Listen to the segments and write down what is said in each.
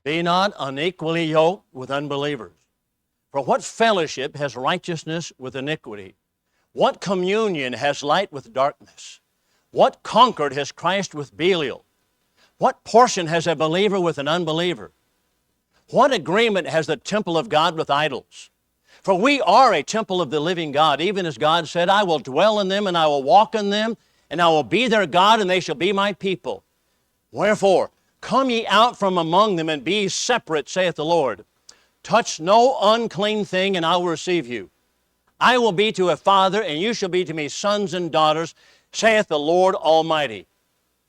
Be not unequally yoked with unbelievers. For what fellowship has righteousness with iniquity? What communion has light with darkness? What concord has Christ with Belial? What portion has a believer with an unbeliever? What agreement has the temple of God with idols? For we are a temple of the living God, even as God said, I will dwell in them, and I will walk in them, and I will be their God, and they shall be my people. Wherefore, come ye out from among them, and be separate, saith the Lord. Touch no unclean thing, and I will receive you. I will be to a father, and you shall be to me sons and daughters, saith the Lord Almighty.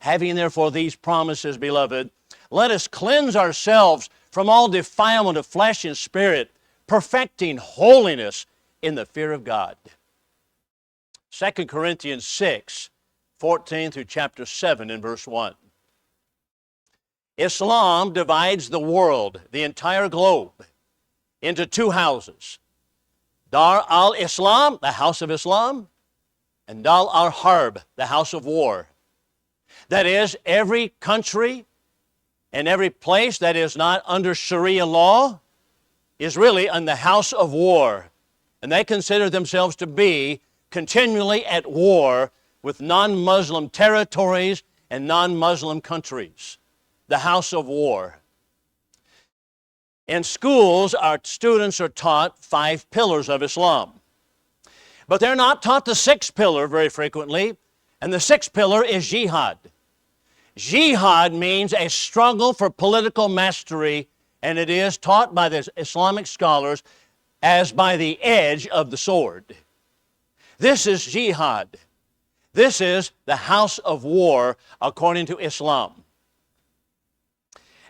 Having therefore these promises, beloved, let us cleanse ourselves from all defilement of flesh and spirit, perfecting holiness in the fear of God. 2 Corinthians 6, 14 through chapter 7 and verse 1. Islam divides the world, the entire globe, into two houses. Dar al-Islam, the house of Islam, and Dar al-Harb, the house of war. That is, every country and every place that is not under Sharia law is really in the house of war. And they consider themselves to be continually at war with non-Muslim territories and non-Muslim countries. The house of war. In schools, our students are taught 5 pillars of Islam. But they're not taught the 6th pillar very frequently, and the 6th pillar is jihad. Jihad means a struggle for political mastery, and it is taught by the Islamic scholars as by the edge of the sword. This is jihad. This is the house of war according to Islam.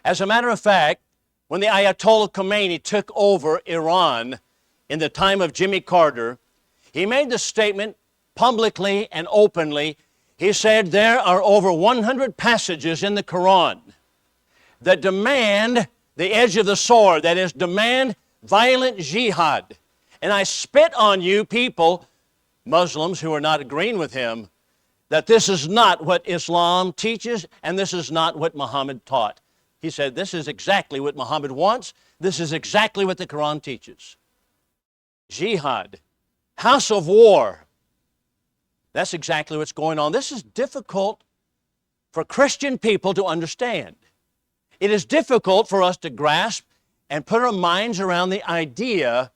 As a matter of fact, when the Ayatollah Khomeini took over Iran in the time of Jimmy Carter, he made the statement publicly and openly. He said there are over 100 passages in the Quran that demand the edge of the sword, that is, demand violent jihad. And I spit on you people, Muslims who are not agreeing with him, that this is not what Islam teaches and this is not what Muhammad taught. He said, this is exactly what Muhammad wants. This is exactly what the Quran teaches. Jihad, house of war. That's exactly what's going on. This is difficult for Christian people to understand. It is difficult for us to grasp and put our minds around the idea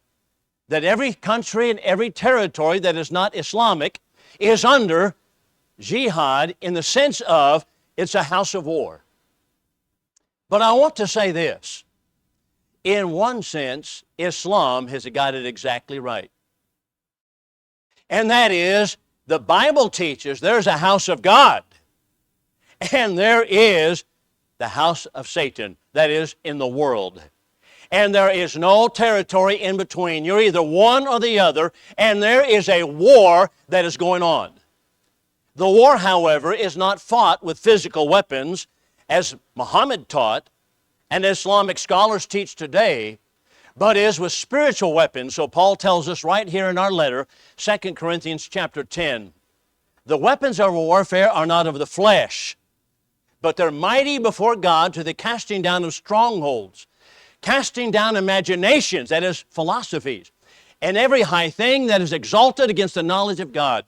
that every country and every territory that is not Islamic is under jihad in the sense of it's a house of war. But I want to say this. In one sense, Islam has got it exactly right. And that is, the Bible teaches there's a house of God and there is the house of Satan, that is, in the world. And there is no territory in between. You're either one or the other, and there is a war that is going on. The war, however, is not fought with physical weapons, as Muhammad taught and Islamic scholars teach today, but is with spiritual weapons. So Paul tells us right here in our letter, 2 Corinthians chapter 10, the weapons of warfare are not of the flesh, but they're mighty before God to the casting down of strongholds, casting down imaginations, that is, philosophies, and every high thing that is exalted against the knowledge of God,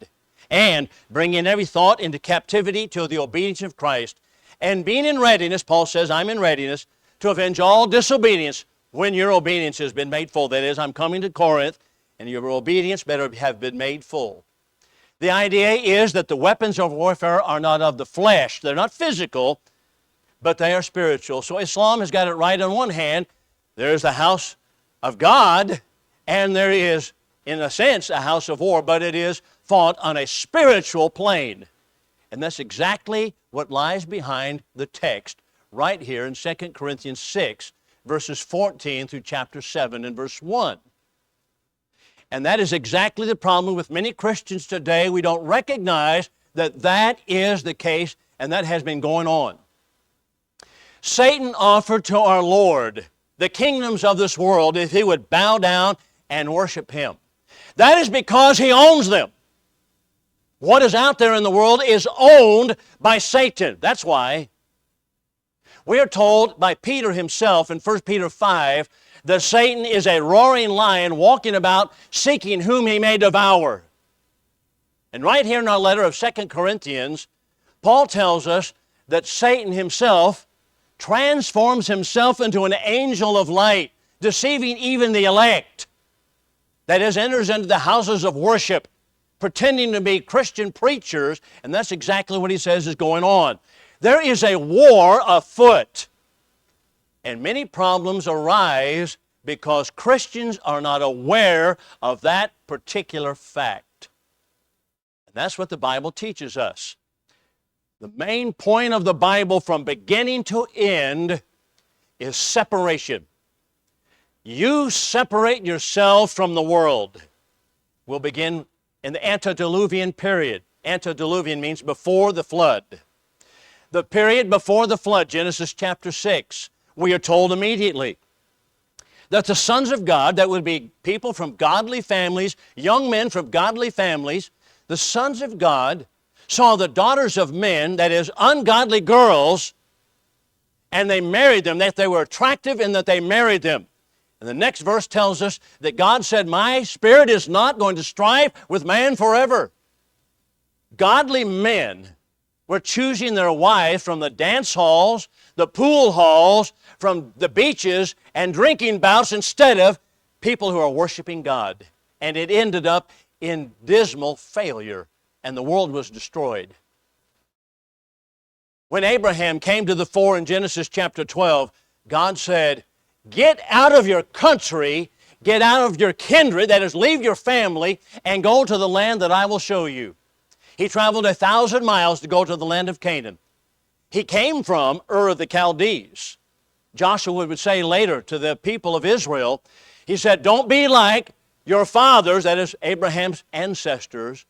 and bringing every thought into captivity to the obedience of Christ, and being in readiness, Paul says, I'm in readiness, to avenge all disobedience when your obedience has been made full. That is, I'm coming to Corinth, and your obedience better have been made full. The idea is that the weapons of warfare are not of the flesh. They're not physical, but they are spiritual. So Islam has got it right on one hand. There's the house of God, and there is, in a sense, a house of war, but it is fought on a spiritual plane. And that's exactly what lies behind the text right here in 2 Corinthians 6, verses 14 through chapter 7 and verse 1. And that is exactly the problem with many Christians today. We don't recognize that that is the case, and that has been going on. Satan offered to our Lord the kingdoms of this world if he would bow down and worship him. That is because he owns them. What is out there in the world is owned by Satan. That's why We are told by Peter himself in 1 Peter 5 that Satan is a roaring lion walking about seeking whom he may devour. And right here in our letter of 2 Corinthians, Paul tells us that Satan himself transforms himself into an angel of light, deceiving even the elect. That is, enters into the houses of worship, pretending to be Christian preachers, and that's exactly what he says is going on. There is a war afoot, and many problems arise because Christians are not aware of that particular fact. And that's what the Bible teaches us. The main point of the Bible from beginning to end is separation. You separate yourself from the world. We'll begin in the antediluvian period. Antediluvian means before the flood. The period before the flood, Genesis chapter 6, we are told immediately that the sons of God, that would be people from godly families, young men from godly families, the sons of God saw the daughters of men, that is, ungodly girls, and they married them, that they were attractive and that they married them. And the next verse tells us that God said, my spirit is not going to strive with man forever. Godly men were choosing their wives from the dance halls, the pool halls, from the beaches and drinking bouts instead of people who are worshiping God. And it ended up in dismal failure, and the world was destroyed. When Abraham came to the fore in Genesis chapter 12, God said, get out of your country, get out of your kindred, that is, leave your family, and go to the land that I will show you. He traveled 1,000 miles to go to the land of Canaan. He came from Ur of the Chaldees. Joshua would say later to the people of Israel, he said, don't be like your fathers, that is, Abraham's ancestors,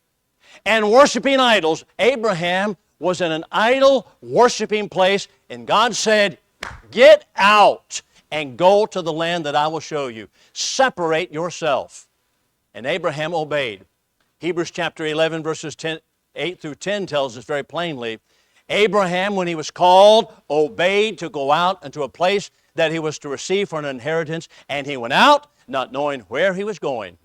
and worshiping idols. Abraham was in an idol worshiping place, and God said, get out and go to the land that I will show you. Separate yourself. And Abraham obeyed. Hebrews chapter 11 verses 8 through 10 tells us very plainly, Abraham, when he was called, obeyed to go out into a place that he was to receive for an inheritance, and he went out not knowing where he was going.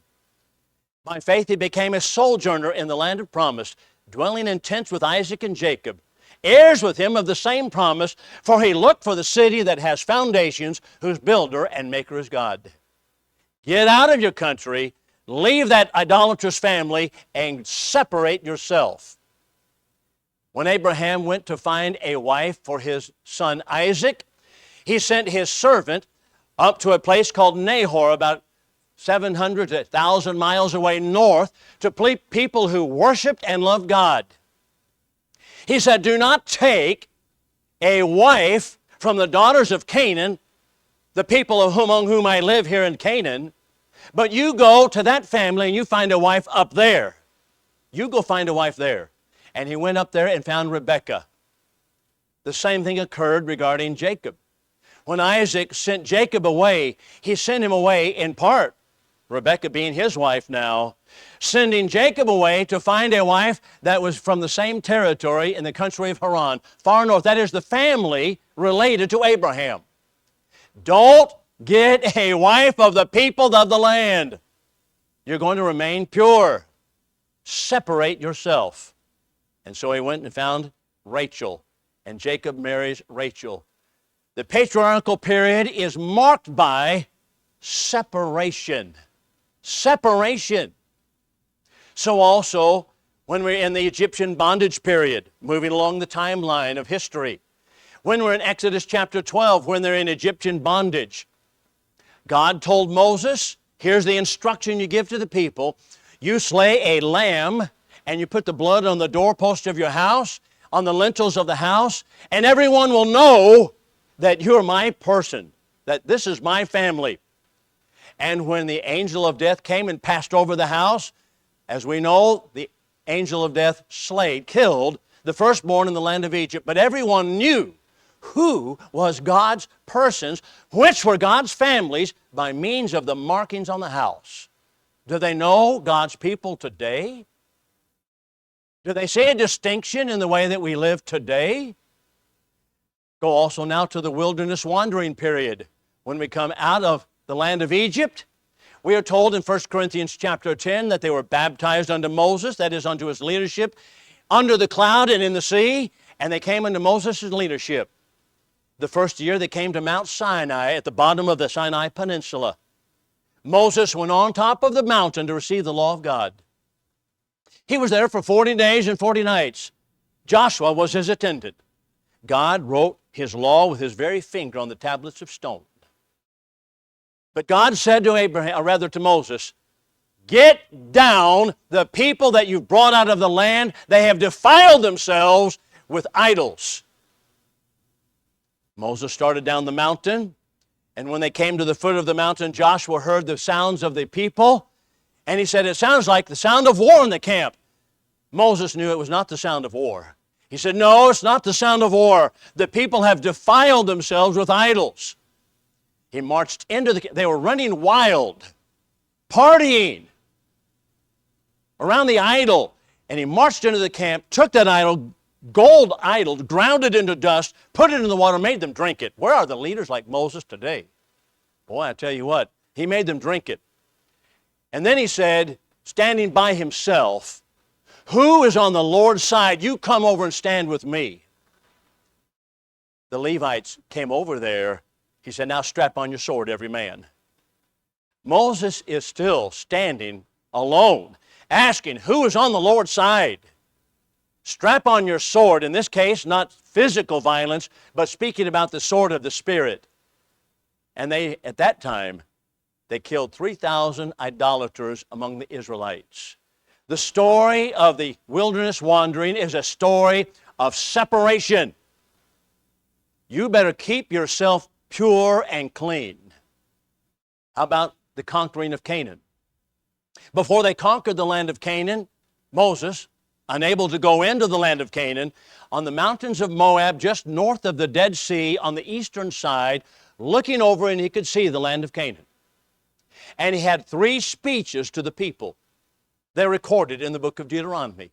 By faith he became a sojourner in the land of promise, dwelling in tents with Isaac and Jacob, heirs with him of the same promise, for he looked for the city that has foundations, whose builder and maker is God. Get out of your country, leave that idolatrous family, and separate yourself. When Abraham went to find a wife for his son Isaac, he sent his servant up to a place called Nahor, about 700 to 1,000 miles away north, to people who worshiped and loved God. He said, do not take a wife from the daughters of Canaan, the people among whom I live here in Canaan, but you go to that family and you find a wife up there. You go find a wife there. And he went up there and found Rebekah. The same thing occurred regarding Jacob. When Isaac sent Jacob away, he sent him away in part, Rebekah being his wife now, sending Jacob away to find a wife that was from the same territory in the country of Haran, far north. That is the family related to Abraham. Don't get a wife of the people of the land. You're going to remain pure. Separate yourself. And so he went and found Rachel, and Jacob marries Rachel. The patriarchal period is marked by separation. Separation. So also, when we're in the Egyptian bondage period, moving along the timeline of history, when we're in Exodus chapter 12, when they're in Egyptian bondage, God told Moses, here's the instruction you give to the people. You slay a lamb, and you put the blood on the doorpost of your house, on the lintels of the house, and everyone will know that you're my person, that this is my family. And when the angel of death came and passed over the house, as we know, the angel of death killed the firstborn in the land of Egypt. But everyone knew who was God's persons, which were God's families, by means of the markings on the house. Do they know God's people today? Do they see a distinction in the way that we live today? Go also now to the wilderness wandering period. When we come out of the land of Egypt, we are told in 1 Corinthians chapter 10 that they were baptized unto Moses, that is, unto his leadership, under the cloud and in the sea, and they came under Moses' leadership. The first year they came to Mount Sinai at the bottom of the Sinai Peninsula. Moses went on top of the mountain to receive the law of God. He was there for 40 days and 40 nights. Joshua was his attendant. God wrote his law with his very finger on the tablets of stone. But God said to Abraham, or rather to Moses, get down, the people that you've brought out of the land, they have defiled themselves with idols. Moses started down the mountain, and when they came to the foot of the mountain, Joshua heard the sounds of the people, and he said, it sounds like the sound of war in the camp. Moses knew it was not the sound of war. He said, no, it's not the sound of war. The people have defiled themselves with idols. He marched into they were running wild, partying around the idol. And he marched into the camp, took that idol, gold idol, ground it into dust, put it in the water, made them drink it. Where are the leaders like Moses today? Boy, I tell you what, he made them drink it. And then he said, standing by himself, who is on the Lord's side? You come over and stand with me. The Levites came over there. He said, now strap on your sword, every man. Moses is still standing alone, asking, who is on the Lord's side? Strap on your sword, in this case, not physical violence, but speaking about the sword of the Spirit. And at that time, they killed 3,000 idolaters among the Israelites. The story of the wilderness wandering is a story of separation. You better keep yourself pure and clean. How about the conquering of Canaan? Before they conquered the land of Canaan, Moses, unable to go into the land of Canaan, on the mountains of Moab, just north of the Dead Sea, on the eastern side, looking over, and he could see the land of Canaan. And he had 3 speeches to the people. They're recorded in the book of Deuteronomy.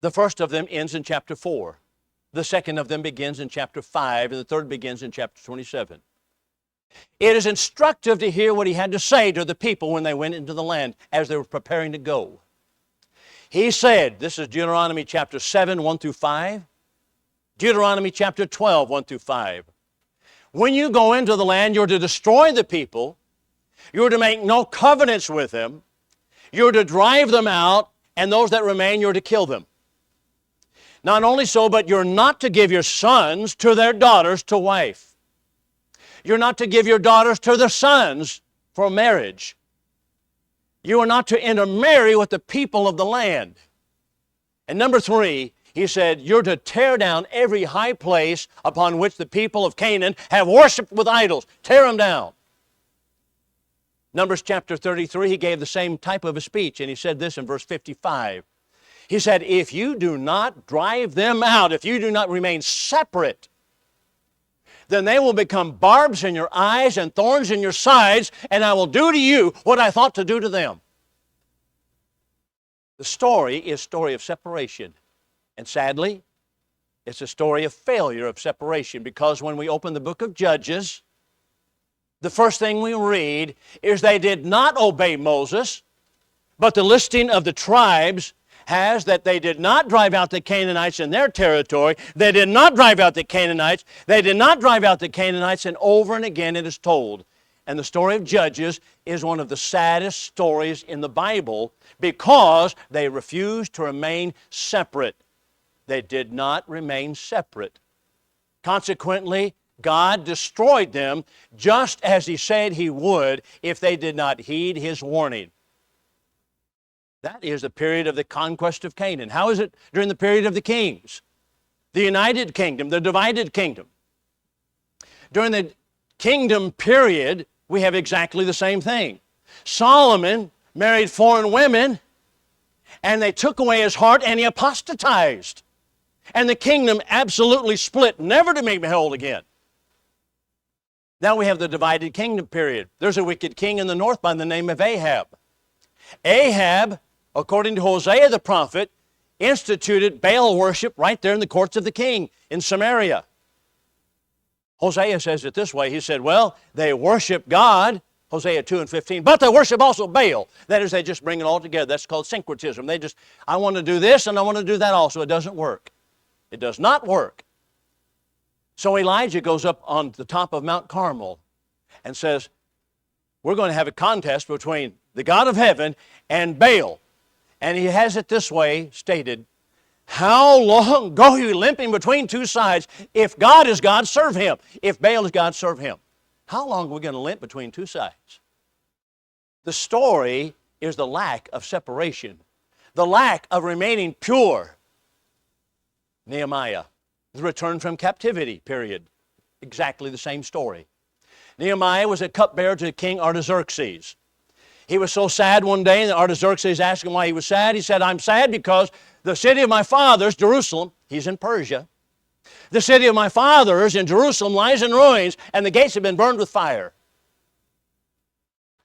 The first of them ends in chapter 4. The second of them begins in chapter 5, and the third begins in chapter 27. It is instructive to hear what he had to say to the people when they went into the land as they were preparing to go. He said, this is Deuteronomy chapter 7, 1 through 5, Deuteronomy chapter 12, 1 through 5. When you go into the land, you're to destroy the people, you're to make no covenants with them, you're to drive them out, and those that remain, you're to kill them. Not only so, but you're not to give your sons to their daughters to wife. You're not to give your daughters to their sons for marriage. You are not to intermarry with the people of the land. And number 3, he said, you're to tear down every high place upon which the people of Canaan have worshiped with idols. Tear them down. Numbers chapter 33, he gave the same type of a speech, and he said this in verse 55. He said, if you do not drive them out, if you do not remain separate, then they will become barbs in your eyes and thorns in your sides, and I will do to you what I thought to do to them. The story is a story of separation. And sadly, it's a story of failure of separation, because when we open the book of Judges, the first thing we read is they did not obey Moses, but the listing of the tribes has that they did not drive out the Canaanites in their territory. They did not drive out the Canaanites. They did not drive out the Canaanites, and over and again it is told. And the story of Judges is one of the saddest stories in the Bible because they refused to remain separate. They did not remain separate. Consequently, God destroyed them just as He said He would if they did not heed His warning. That is the period of the conquest of Canaan. How is it during the period of the kings? The united kingdom, the divided kingdom. During the kingdom period, we have exactly the same thing. Solomon married foreign women, and they took away his heart, and he apostatized. And the kingdom absolutely split, never to be beheld again. Now we have the divided kingdom period. There's a wicked king in the north by the name of Ahab. Ahab, according to Hosea the prophet, instituted Baal worship right there in the courts of the king in Samaria. Hosea says it this way. He said, well, they worship God, Hosea 2:15, but they worship also Baal. That is, they just bring it all together. That's called syncretism. They just, I want to do this and I want to do that also. It doesn't work. It does not work. So Elijah goes up on the top of Mount Carmel and says, we're going to have a contest between the God of heaven and Baal. And he has it this way stated, how long go you limping between two sides? If God is God, serve Him. If Baal is God, serve Him. How long are we going to limp between two sides? The story is the lack of separation, the lack of remaining pure. Nehemiah, the return from captivity period, exactly the same story. Nehemiah was a cupbearer to King Artaxerxes. He was so sad one day, and Artaxerxes asked him why he was sad. He said, I'm sad because the city of my fathers, Jerusalem, he's in Persia, the city of my fathers in Jerusalem lies in ruins, and the gates have been burned with fire.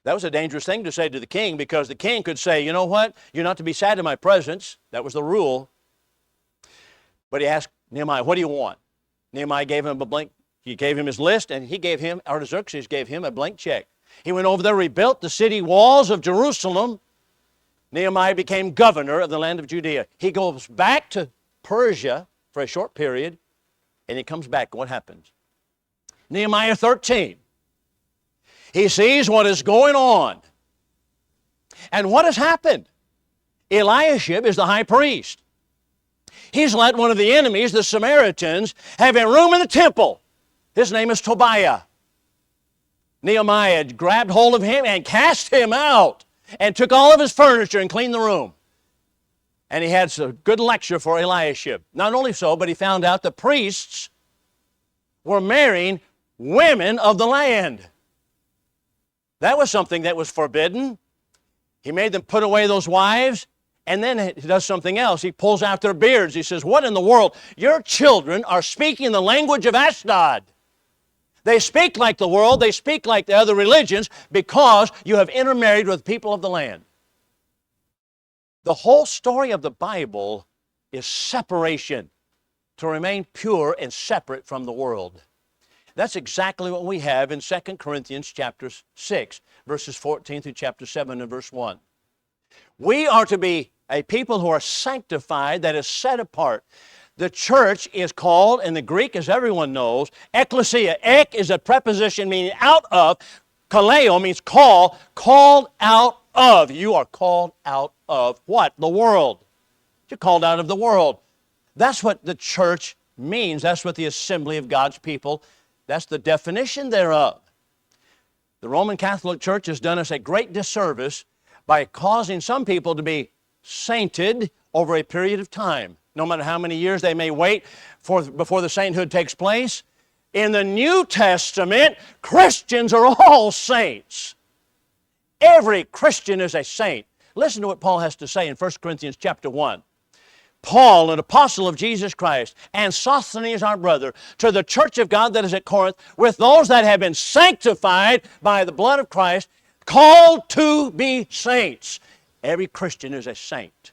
That was a dangerous thing to say to the king, because the king could say, you know what, you're not to be sad in my presence. That was the rule. But he asked Nehemiah, what do you want? Nehemiah gave him a blank, he gave him his list, and Artaxerxes gave him a blank check. He went over there, rebuilt the city walls of Jerusalem. Nehemiah became governor of the land of Judea. He goes back to Persia for a short period, and he comes back. What happens? Nehemiah 13. He sees what is going on. And what has happened? Eliashib is the high priest. He's let one of the enemies, the Samaritans, have a room in the temple. His name is Tobiah. Nehemiah grabbed hold of him and cast him out and took all of his furniture and cleaned the room. And he had a good lecture for Eliashib. Not only so, but he found out the priests were marrying women of the land. That was something that was forbidden. He made them put away those wives, and then he does something else. He pulls out their beards. He says, what in the world? Your children are speaking the language of Ashdod. They speak like the world. They speak like the other religions because you have intermarried with people of the land. The whole story of the Bible is separation, to remain pure and separate from the world. That's exactly what we have in 2 Corinthians chapter 6, verses 14 through chapter 7 and verse 1. We are to be a people who are sanctified, that is set apart. The church is called, in the Greek, as everyone knows, ecclesia. Ek is a preposition meaning out of. Kaleo means call, called out of. You are called out of what? The world. You're called out of the world. That's what the church means. That's what the assembly of God's people, that's the definition thereof. The Roman Catholic Church has done us a great disservice by causing some people to be sainted over a period of time. No matter how many years they may wait before the sainthood takes place. In the New Testament, Christians are all saints. Every Christian is a saint. Listen to what Paul has to say in 1 Corinthians chapter 1. Paul, an apostle of Jesus Christ, and Sosthenes our brother, to the church of God that is at Corinth, with those that have been sanctified by the blood of Christ, called to be saints. Every Christian is a saint.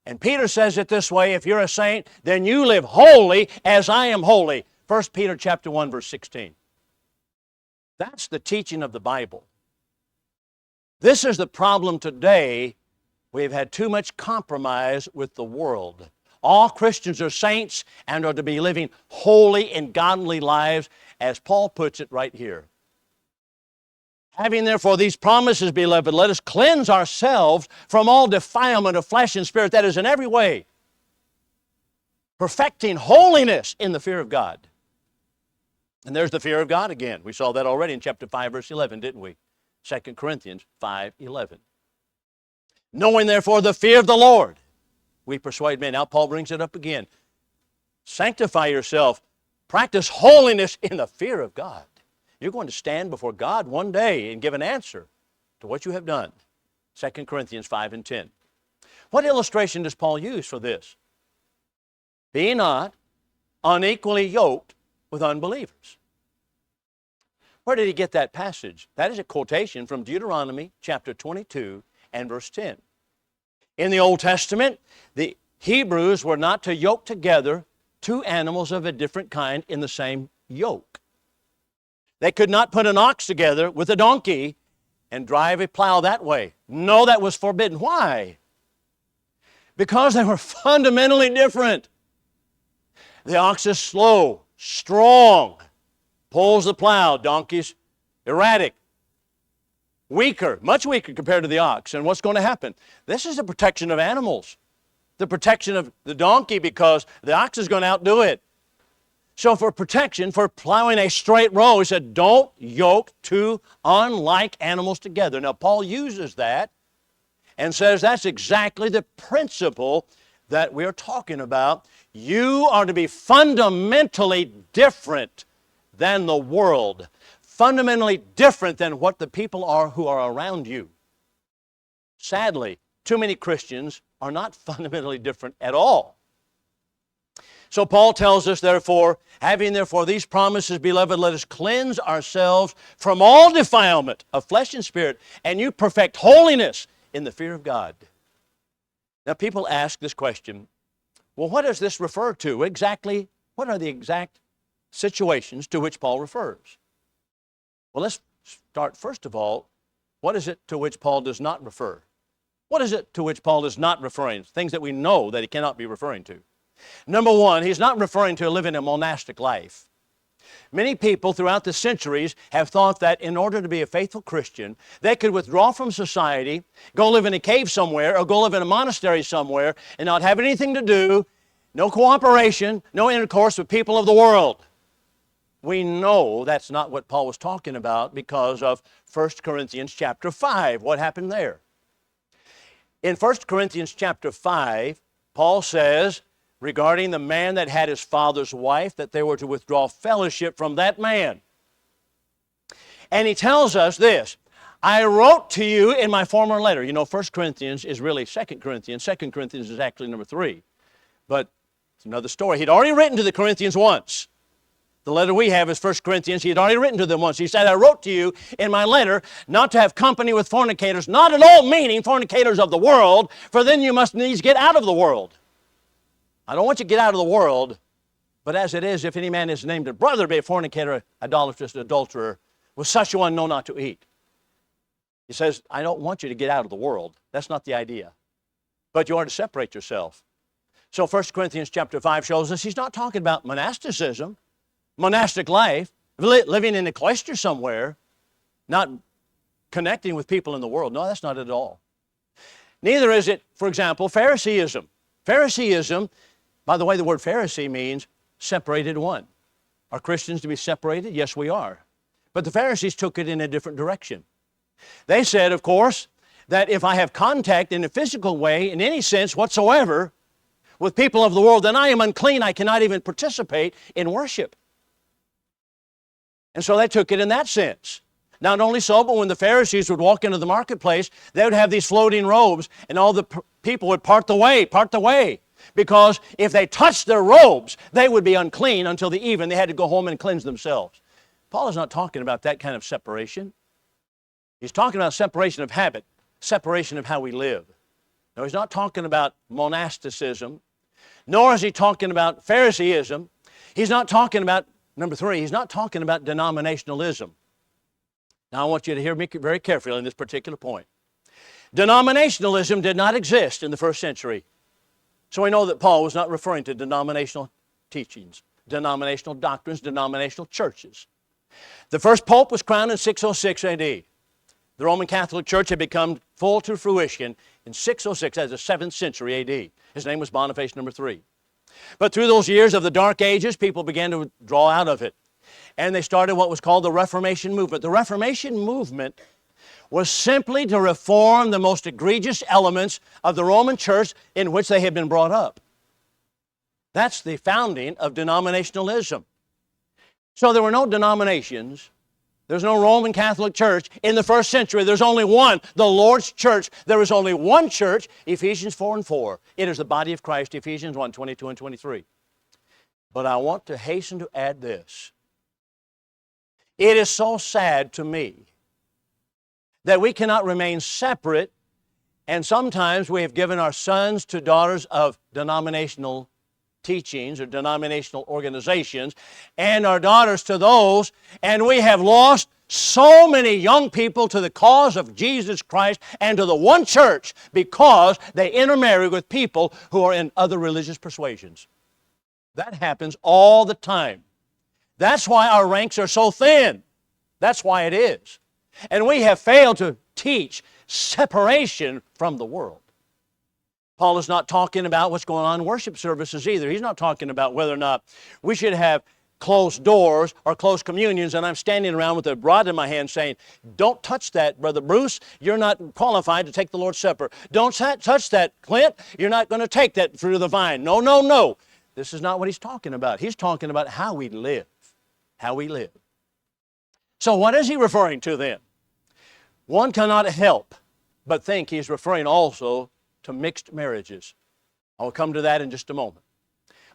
And Peter says it this way, if you're a saint, then you live holy as I am holy. 1 Peter chapter 1, verse 16. That's the teaching of the Bible. This is the problem today. We've had too much compromise with the world. All Christians are saints and are to be living holy and godly lives, as Paul puts it right here. Having therefore these promises, beloved, let us cleanse ourselves from all defilement of flesh and spirit, that is in every way, perfecting holiness in the fear of God. And there's the fear of God again. We saw that already in chapter 5, verse 11, didn't we? 2 Corinthians 5:11. Knowing therefore the fear of the Lord, we persuade men. Now Paul brings it up again. Sanctify yourself. Practice holiness in the fear of God. You're going to stand before God one day and give an answer to what you have done. 2 Corinthians 5 and 10. What illustration does Paul use for this? Be not unequally yoked with unbelievers. Where did he get that passage? That is a quotation from Deuteronomy chapter 22 and verse 10. In the Old Testament, the Hebrews were not to yoke together two animals of a different kind in the same yoke. They could not put an ox together with a donkey and drive a plow that way. No, that was forbidden. Why? Because they were fundamentally different. The ox is slow, strong, pulls the plow. Donkey's erratic, weaker, much weaker compared to the ox. And what's going to happen? This is the protection of animals, the protection of the donkey, because the ox is going to outdo it. So for protection, for plowing a straight row, he said, don't yoke two unlike animals together. Now, Paul uses that and says that's exactly the principle that we are talking about. You are to be fundamentally different than the world, fundamentally different than what the people are who are around you. Sadly, too many Christians are not fundamentally different at all. So Paul tells us, therefore, having therefore these promises, beloved, let us cleanse ourselves from all defilement of flesh and spirit, and you perfect holiness in the fear of God. Now people ask this question, well, what does this refer to? Exactly, what are the exact situations to which Paul refers? Well, let's start first of all, what is it to which Paul does not refer? What is it to which Paul is not referring? Things that we know that he cannot be referring to. Number one, he's not referring to living a monastic life. Many people throughout the centuries have thought that in order to be a faithful Christian, they could withdraw from society, go live in a cave somewhere, or go live in a monastery somewhere, and not have anything to do, no cooperation, no intercourse with people of the world. We know that's not what Paul was talking about because of 1 Corinthians chapter 5. What happened there? In 1 Corinthians chapter 5, Paul says, regarding the man that had his father's wife, that they were to withdraw fellowship from that man. And he tells us this, I wrote to you in my former letter. You know, 1 Corinthians is really 2 Corinthians. 2 Corinthians is actually number 3. But it's another story. He'd already written to the Corinthians once. The letter we have is 1 Corinthians. He had already written to them once. He said, I wrote to you in my letter not to have company with fornicators, not at all meaning fornicators of the world, for then you must needs get out of the world. I don't want you to get out of the world, but as it is, if any man is named a brother, be a fornicator, idolatrous, adulterer, with such a one know not to eat. He says, I don't want you to get out of the world. That's not the idea. But you are to separate yourself. So 1 Corinthians chapter 5 shows us he's not talking about monasticism, monastic life, living in a cloister somewhere, not connecting with people in the world. No, that's not it at all. Neither is it, for example, Phariseeism. Phariseeism, by the way, the word Pharisee means separated one. Are Christians to be separated? Yes, we are. But the Pharisees took it in a different direction. They said, of course, that if I have contact in a physical way, in any sense whatsoever, with people of the world, then I am unclean. I cannot even participate in worship. And so they took it in that sense. Not only so, but when the Pharisees would walk into the marketplace, they would have these floating robes, and all the people would part the way. Because if they touched their robes, they would be unclean until the even. They had to go home and cleanse themselves. Paul is not talking about that kind of separation. He's talking about separation of habit, separation of how we live. No, he's not talking about monasticism, nor is he talking about Phariseeism. He's not talking about, number 3, he's not talking about denominationalism. Now I want you to hear me very carefully on this particular point. Denominationalism did not exist in the first century. So we know that Paul was not referring to denominational teachings, denominational doctrines, denominational churches. The first pope was crowned in 606 AD. The Roman Catholic Church had become full to fruition in 606, as the 7th century AD. His name was Boniface III. But through those years of the Dark Ages, people began to draw out of it. And they started what was called the Reformation movement. The Reformation movement was simply to reform the most egregious elements of the Roman Church in which they had been brought up. That's the founding of denominationalism. So there were no denominations. There's no Roman Catholic Church in the first century. There's only one, the Lord's church. There is only one church, Ephesians 4:4. It is the body of Christ, Ephesians 1:22 and 23. But I want to hasten to add this. It is so sad to me that we cannot remain separate, and sometimes we have given our sons to daughters of denominational teachings or denominational organizations and our daughters to those, and we have lost so many young people to the cause of Jesus Christ and to the one church because they intermarry with people who are in other religious persuasions. That happens all the time. That's why our ranks are so thin. That's why it is. And we have failed to teach separation from the world. Paul is not talking about what's going on in worship services either. He's not talking about whether or not we should have closed doors or closed communions, and I'm standing around with a rod in my hand saying, don't touch that, Brother Bruce. You're not qualified to take the Lord's Supper. Don't touch that, Clint. You're not going to take that fruit of the vine. No, no, no. This is not what he's talking about. He's talking about how we live. How we live. So what is he referring to then? One cannot help but think he's referring also to mixed marriages. I'll come to that in just a moment.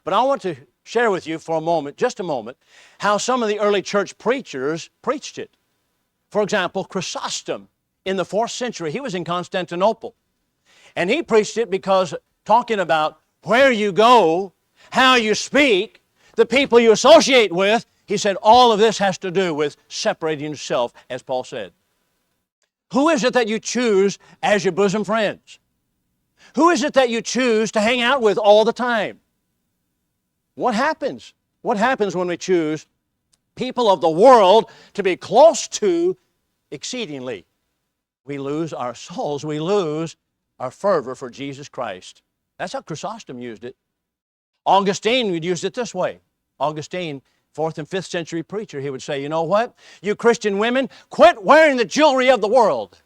But I want to share with you for a moment, just a moment, how some of the early church preachers preached it. For example, Chrysostom in the 4th century, he was in Constantinople. And he preached it because talking about where you go, how you speak, the people you associate with, he said all of this has to do with separating yourself, as Paul said. Who is it that you choose as your bosom friends? Who is it that you choose to hang out with all the time? What happens? What happens when we choose people of the world to be close to exceedingly? We lose our souls. We lose our fervor for Jesus Christ. That's how Chrysostom used it. Augustine would use it this way. Augustine, 4th and 5th century preacher, he would say, you know what? You Christian women, quit wearing the jewelry of the world.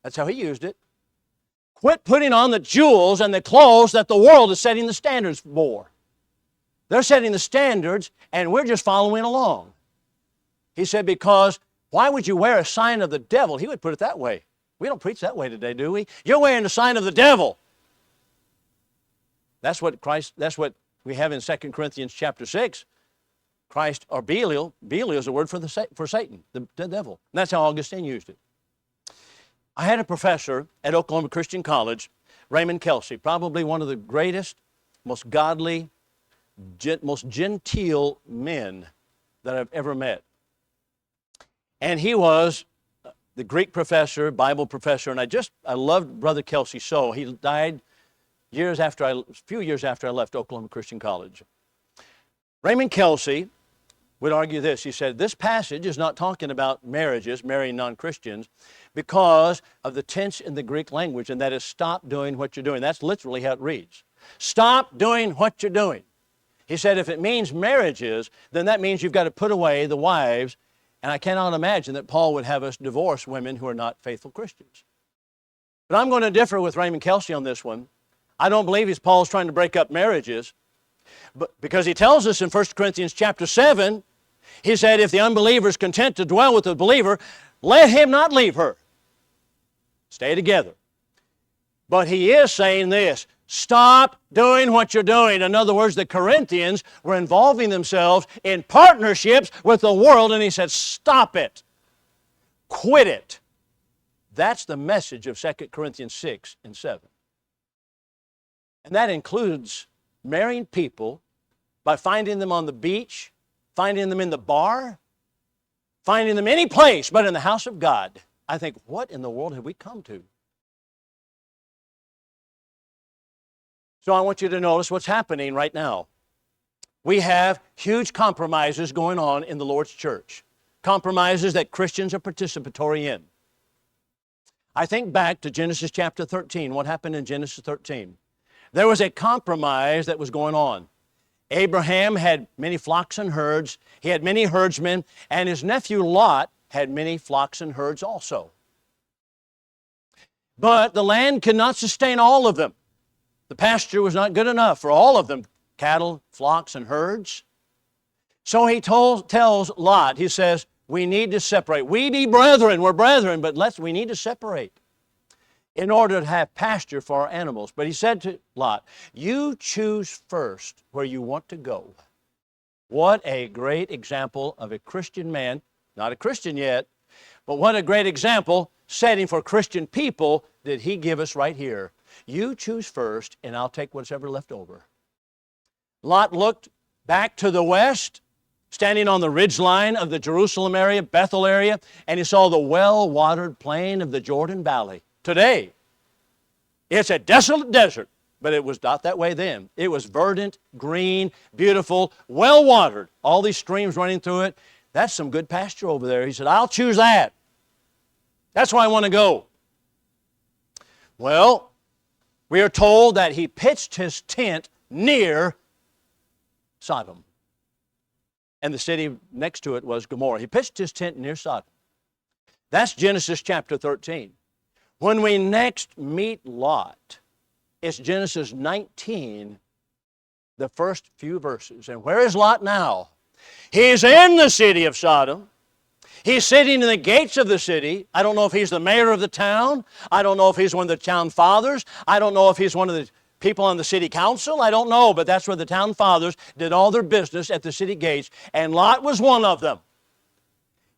That's how he used it. Quit putting on the jewels and the clothes that the world is setting the standards for. They're setting the standards, and we're just following along. He said, because why would you wear a sign of the devil? He would put it that way. We don't preach that way today, do we? You're wearing the sign of the devil. That's what we have in 2 Corinthians chapter 6. Christ, or Belial is a word for Satan, the devil. And that's how Augustine used it. I had a professor at Oklahoma Christian College, Raymond Kelsey, probably one of the greatest, most godly, most genteel men that I've ever met. And he was the Greek professor, Bible professor, and I loved Brother Kelsey so. He died a few years after I left Oklahoma Christian College. Raymond Kelsey would argue this. He said, this passage is not talking about marriages, marrying non-Christians, because of the tense in the Greek language, and that is stop doing what you're doing. That's literally how it reads. Stop doing what you're doing. He said, if it means marriages, then that means you've got to put away the wives, and I cannot imagine that Paul would have us divorce women who are not faithful Christians. But I'm going to differ with Raymond Kelsey on this one. I don't believe Paul's trying to break up marriages, but because he tells us in 1 Corinthians chapter 7, he said, if the unbeliever is content to dwell with the believer, let him not leave her. Stay together. But he is saying this, stop doing what you're doing. In other words, the Corinthians were involving themselves in partnerships with the world, and he said, stop it. Quit it. That's the message of 2 Corinthians 6 and 7. And that includes marrying people by finding them on the beach, finding them in the bar, finding them any place but in the house of God. I think, what in the world have we come to? So I want you to notice what's happening right now. We have huge compromises going on in the Lord's church. Compromises that Christians are participatory in. I think back to Genesis chapter 13. What happened in Genesis 13? There was a compromise that was going on. Abraham had many flocks and herds. He had many herdsmen, and his nephew Lot had many flocks and herds also. But the land could not sustain all of them. The pasture was not good enough for all of them, cattle, flocks, and herds. So he tells Lot, he says, we need to separate. We be brethren, we're brethren, but we need to separate in order to have pasture for our animals. But he said to Lot, you choose first where you want to go. What a great example of a Christian man, not a Christian yet, but what a great example setting for Christian people did he give us right here. You choose first, and I'll take what's ever left over. Lot looked back to the west, standing on the ridge line of the Jerusalem area, Bethel area, and he saw the well-watered plain of the Jordan Valley. Today, it's a desolate desert, but it was not that way then. It was verdant, green, beautiful, well-watered. All these streams running through it. That's some good pasture over there. He said, I'll choose that. That's where I want to go. Well, we are told that he pitched his tent near Sodom. And the city next to it was Gomorrah. He pitched his tent near Sodom. That's Genesis chapter 13. When we next meet Lot, it's Genesis 19, the first few verses. And where is Lot now? He's in the city of Sodom. He's sitting in the gates of the city. I don't know if he's the mayor of the town. I don't know if he's one of the town fathers. I don't know if he's one of the people on the city council. I don't know, but that's where the town fathers did all their business at the city gates, and Lot was one of them.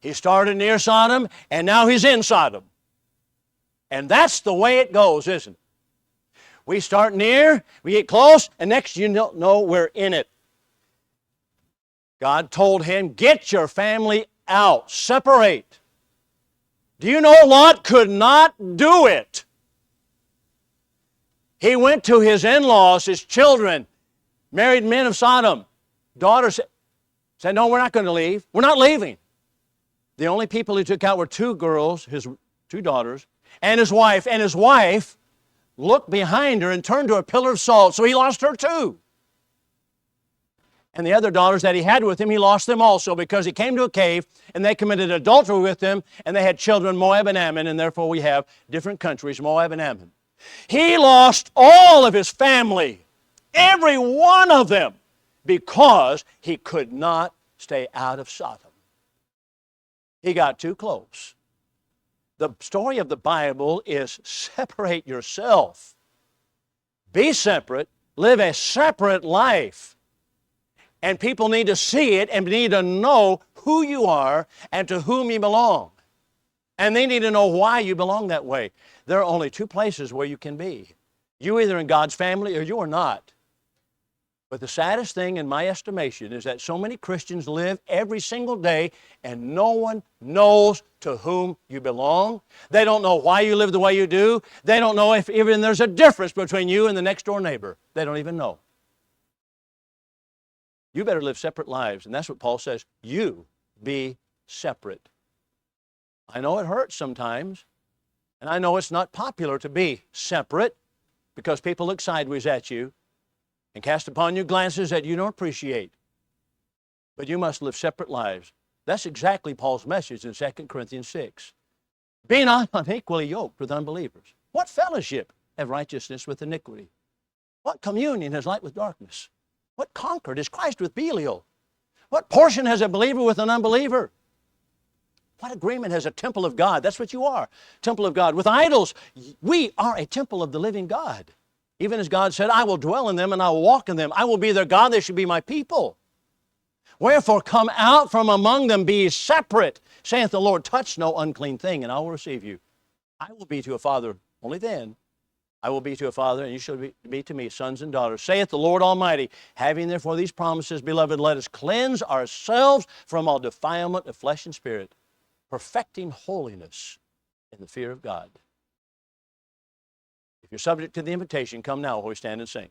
He started near Sodom, and now he's in Sodom. And that's the way it goes, isn't it? We start near, we get close, and next you know we're in it. God told him, get your family out, separate. Do you know Lot could not do it? He went to his in-laws, his children, married men of Sodom. Daughter said, no, we're not going to leave. We're not leaving. The only people he took out were two girls, his two daughters, and his wife. And his wife looked behind her and turned to a pillar of salt, so he lost her too. And the other daughters that he had with him, he lost them also because he came to a cave and they committed adultery with him and they had children, Moab and Ammon, and therefore we have different countries, Moab and Ammon. He lost all of his family, every one of them, because he could not stay out of Sodom. He got too close. The story of the Bible is separate yourself. Be separate. Live a separate life. And people need to see it and need to know who you are and to whom you belong. And they need to know why you belong that way. There are only two places where you can be. You're either in God's family or you are not. But the saddest thing in my estimation is that so many Christians live every single day and no one knows to whom you belong. They don't know why you live the way you do. They don't know if even there's a difference between you and the next door neighbor. They don't even know. You better live separate lives, and that's what Paul says. You be separate. I know it hurts sometimes, and I know it's not popular to be separate because people look sideways at you and cast upon you glances that you don't appreciate. But you must live separate lives. That's exactly Paul's message in 2 Corinthians 6. Be not unequally yoked with unbelievers. What fellowship have righteousness with iniquity? What communion has light with darkness? What concord is Christ with Belial? What portion has a believer with an unbeliever? What agreement has a temple of God? That's what you are, temple of God. With idols, we are a temple of the living God. Even as God said, I will dwell in them and I will walk in them. I will be their God, they shall be my people. Wherefore come out from among them, be ye separate, saith the Lord, touch no unclean thing, and I will receive you. I will be to a father, only then. I will be to a father, and you shall be to me sons and daughters, saith the Lord Almighty. Having therefore these promises, beloved, let us cleanse ourselves from all defilement of flesh and spirit, perfecting holiness in the fear of God. If you're subject to the invitation, come now while we stand and sing.